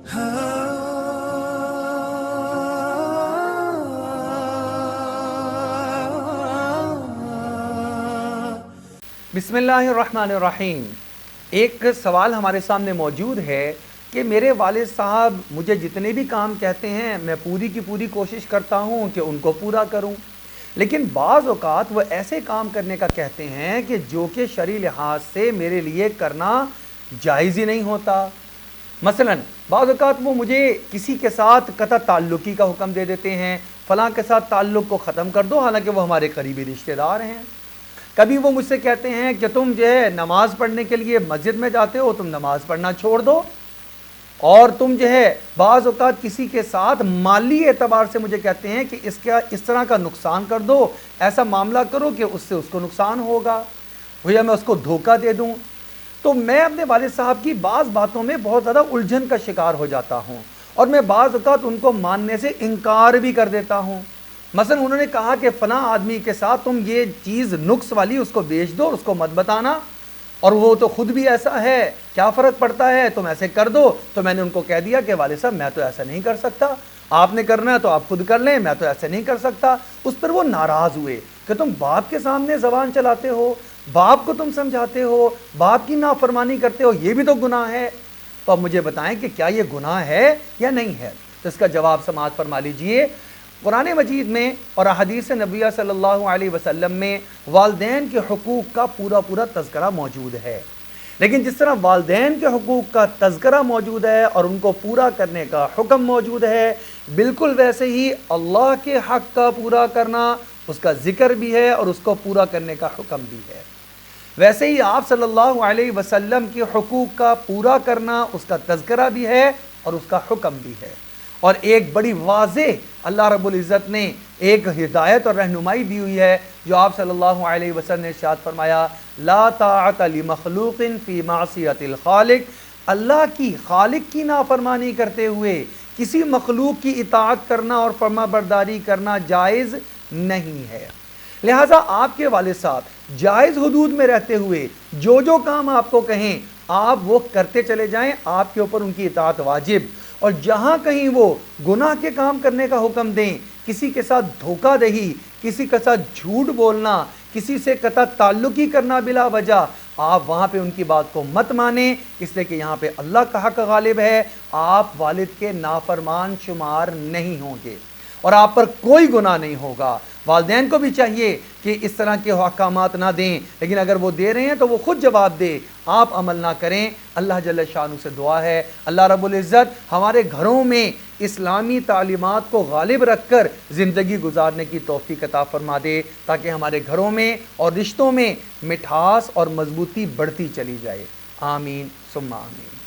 बिस्मिल्लाहिर्रहमानिर्रहीम। एक सवाल हमारे सामने मौजूद है कि मेरे वालिद साहब मुझे जितने भी काम कहते हैं मैं पूरी की पूरी कोशिश करता हूं कि उनको पूरा करूं, लेकिन बाज़ औक़ात वो ऐसे काम करने का कहते हैं कि जो कि शरई लिहाज से मेरे लिए करना जायज़ ही नहीं होता। मसलन बाज़ औक़ात वो मुझे किसी के साथ कतई ताल्लुक़ी का हुक्म दे देते हैं, फ़लाँ के साथ ताल्लुक़ को ख़त्म कर दो, हालांकि वो हमारे करीबी रिश्तेदार हैं। कभी वो मुझसे कहते हैं कि तुम जो है नमाज़ पढ़ने के लिए मस्जिद में जाते हो, तुम नमाज़ पढ़ना छोड़ दो, और तुम जो है बाज़ औक़ात किसी के साथ माली एतबार से मुझे कहते हैं कि इसका इस तरह का नुकसान कर दो, ऐसा मामला करो कि उससे उसको नुकसान होगा, भैया मैं उसको धोखा दे दूं। तो मैं अपने वालिद साहब की बाज़ बातों में बहुत ज़्यादा उलझन का शिकार हो जाता हूँ, और मैं बाज़ औक़ात उनको मानने से इनकार भी कर देता हूँ। मसलन उन्होंने कहा कि फ़लाँ आदमी के साथ तुम ये चीज़ नुक्स वाली उसको बेच दो, उसको मत बताना, और वो तो ख़ुद भी ऐसा है, क्या फ़र्क पड़ता है, तुम ऐसे कर दो। तो मैंने उनको कह दिया कि वालिद साहब मैं तो ऐसा नहीं कर सकता, आपने करना है तो आप खुद कर लें, मैं तो ऐसे नहीं कर सकता। उस पर वो नाराज़ हुए कि तुम बाप के सामने ज़बान चलाते हो, बाप को तुम समझाते हो, बाप की नाफरमानी करते हो, ये भी तो गुनाह है। तो अब मुझे बताएं कि क्या ये गुनाह है या नहीं है। तो इसका जवाब समाअत फरमा लीजिए। कुरान मजीद में और अहदीस नबविय्या सल्लल्लाहु अलैहि वसल्लम में वालिदैन के हुकूक़ का पूरा पूरा तज़किरा मौजूद है, लेकिन जिस तरह वालिदैन के हुकूक़ का तज़किरा मौजूद है और उनको पूरा करने का हुक्म मौजूद है, बिल्कुल वैसे ही अल्लाह के हक़ का पूरा करना, उसका ज़िक्र भी है और उसको पूरा करने का हुक्म भी है। वैसे ही आप सल्लल्लाहु अलैहि वसल्लम के हुकूक़ का पूरा करना, उसका तज़किरा भी है और उसका हुक्म भी है। और एक बड़ी वाज़ेह अल्लाह रब्बुल इज़्ज़त ने एक हिदायत और रहनुमाई दी हुई है, जो आप सल्लल्लाहु अलैहि वसल्लम ने इरशाद फरमाया, ला ताअत लि मखलूक़िन फ़ी मासियतिल ख़ालिक़, अल्लाह की खालिक की नाफरमानी करते हुए किसी मखलूक की इताअत करना और फरमाबरदारी करना जायज़ नहीं है। लिहाजा आपके वालिद साहब जायज़ हुदूद में रहते हुए जो जो काम आपको कहें आप वो करते चले जाएं, आपके ऊपर उनकी इताअत वाजिब। और जहाँ कहीं वो गुनाह के काम करने का हुक्म दें, किसी के साथ धोखा दही, किसी के साथ झूठ बोलना, किसी से कतई ताल्लुकी करना बिला वजह, आप वहाँ पे उनकी बात को मत मानें, इसलिए कि यहाँ पे अल्लाह का हक़ गालिब है। आप वालिद के नाफरमान शुमार नहीं होंगे और आप पर कोई गुनाह नहीं होगा। वालिदैन को भी चाहिए कि इस तरह के अहकामात ना दें, लेकिन अगर वो दे रहे हैं तो वो खुद जवाब दे, आप अमल ना करें। अल्लाह जल्ल शानु से दुआ है अल्लाह रब्बुल इज़्ज़त हमारे घरों में इस्लामी तालीमात को गालिब रख कर ज़िंदगी गुजारने की तौफ़ीक़ अता फ़रमा दे, ताकि हमारे घरों में और रिश्तों में मिठास और मज़बूती बढ़ती चली जाए। आमीन सुम्मा आमीन।